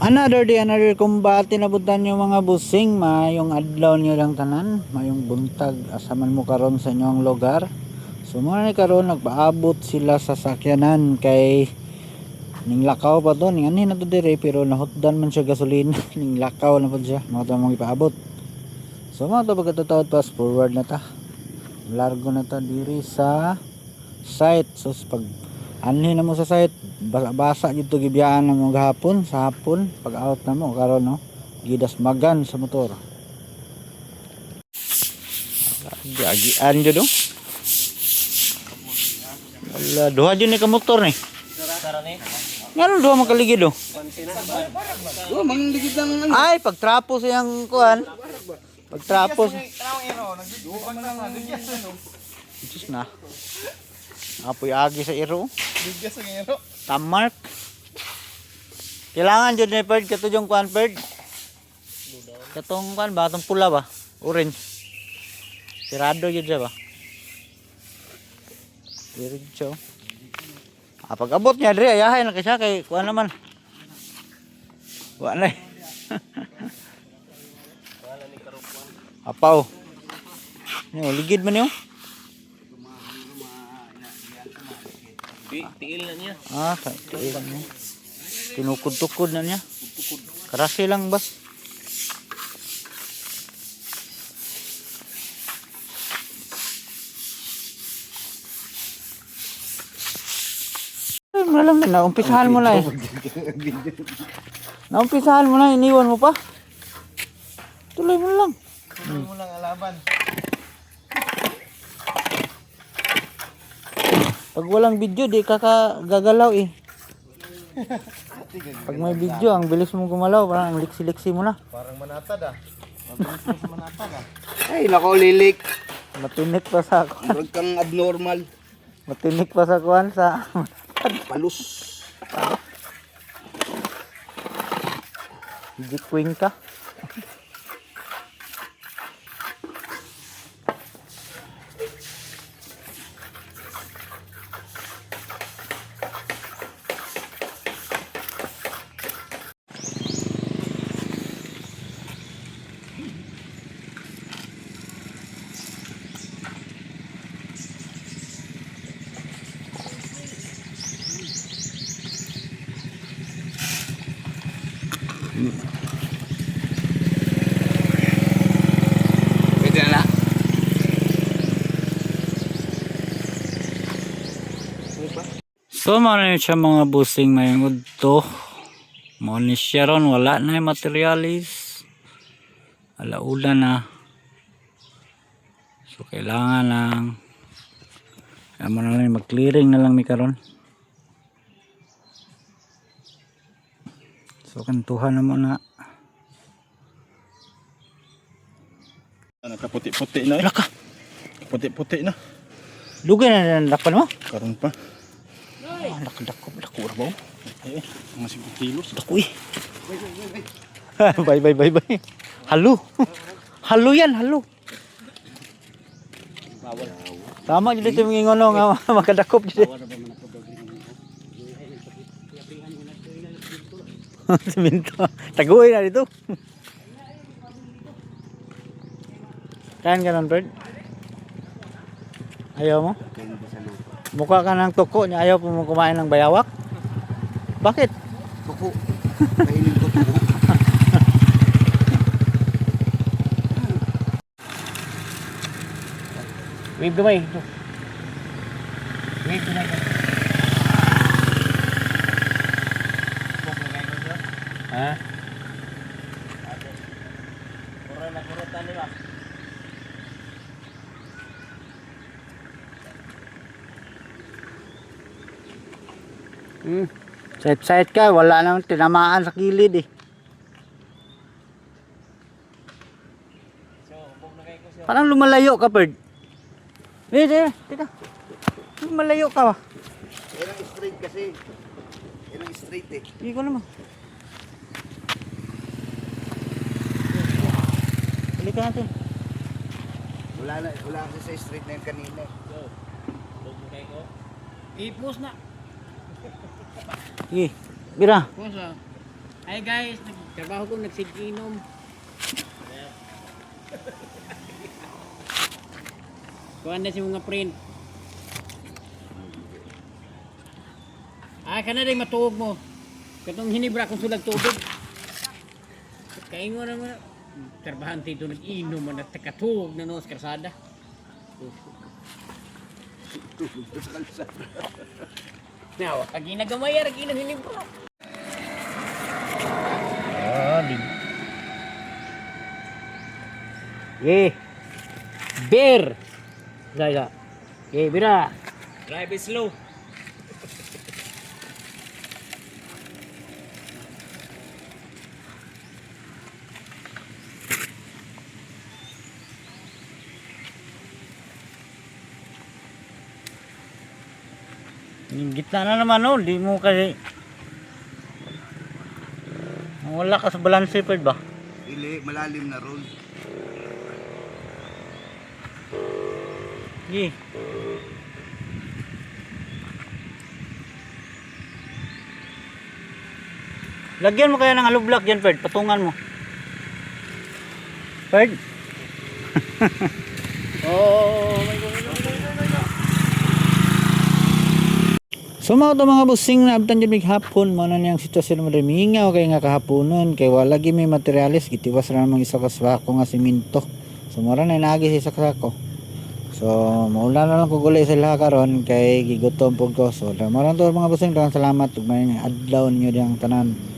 Another day, another kumbate na butan yung mga busing, mayong adlaw niyo lang tanan, mayong buntag asaman mo karon sa inyong lugar. So muna ni karon nagpaabot sila sa sakyanan kay ning lakaw pa to, ning ani na to dire pero nahutdan man siya gasolina, ning lakaw na pud siya, mga to mong ipaabot. So mga to pagkatawad fast forward na ta. Largo na ta diri sa site. So pag anhin na mo sa site, basa dito gibiyaan na mo gahapon sa hapon pag out na mo karon no gidas magan sa motor giagian jud no wala duha jud ni ka motor ni ngano duha makaligid do mangligid lang ay pag trapos yang kuan pag trapos just na apoy agi sa iro bigas ang ero. Tamark. Kailangan dyan ni Bird. Kato yung kuhan Bird. Katong kuhan ba? Katong pula ba? Orange. Sirado yun siya ba? Diretso. Pag abot niya dre, ayahay na kasi kay kuhan naman. Kuhan na eh. Apaw. Ligid man yun. Tiil na niya. Tiil na niya. Tinukod-tukod na niya. Karasi lang ba? Ay, malam na. Naumpisahan mo na eh. Naumpisahan mo na. Iniwan mo pa. Tuloy mo lang. Tuloy mo lang alaban. Pag walang video, di gagalaw eh. Pag may video, ang bilis mong gumalaw. Parang liksi-liksi mo na. Parang manatad ah. Mabilis mo sa manatad ah. Ay, nako lilik. Matinik pa sa kuwan. Huwag kang abnormal. Matinik pa sa kuwan sa... Palus. Jikwing ka. Pwede na lang. So man siya mga busing mayong udto. Mo ni siya ron wala na yung materialis. Alaula na. So kailangan lang amo na lang mag-clearing na lang mi karon. So kantuhan na mo na. Nakaputi-puti na eh. Laka. Puti-puti na. Lugay na lakpan mo? Karon pa. Dako ra ba? Eh, mga 5 kilos. Dako eh. Bye. Halo. Halo yan, halo. Bawal. Tama jud dito mga ngono nga makadakop jud. Siminto. Taguy na dito. Kain ka ng bird? Ayaw mo? Mukha ka ng tuko niya. Ayaw mo kumain ng bayawak? Bakit? Tuko. Kainin ko tuko. Wave dumay. Wave dumay. Ha? Kurot-kurotan di ba? Side ka, wala nang tinamaan sa kilid eh. Parang lumalayo ka, Bird. Teka. Lumalayo ka ba? Yan ang straight kasi. Yan ang straight eh. Hindi ko naman. Balik natin. Wala kasi sa street na yung kanina. Ipos na. Sige, bira. Ay guys, nagtrabaho ko nagsiginom. Kuha na si mga print. Ay, ka na rin matuog mo. Katong hinibra kong sulag tubig. Kain mo naman. Trabahan dito nag-inom man at takatuog na no sa karsada. Nawa, kag ginagamaya, kag hinibra. Di. Beer. Gaya. Bira. Drive it slow. Yung gitna na naman oh, di mo kasi wala ka sa balance pad ba? Dili, malalim na ron. Sige. Lagyan mo kaya ng hollow block dyan, Ferd. Patungan mo. Ferd? Oh, my God. So mga busing na abtan dyan may hapon mo na niyang sitwasyon mo rin mingaw kay nga kahaponon kay wala gi may materialis gitiwas ra namang isa ka swako nga siminto. So mura na inagi sa isa ka sako. So maula na lang ko guli sila karon kay gigutom pug ko. So mara to mga busing, salamat ug may adlaw niyo diyang tanan.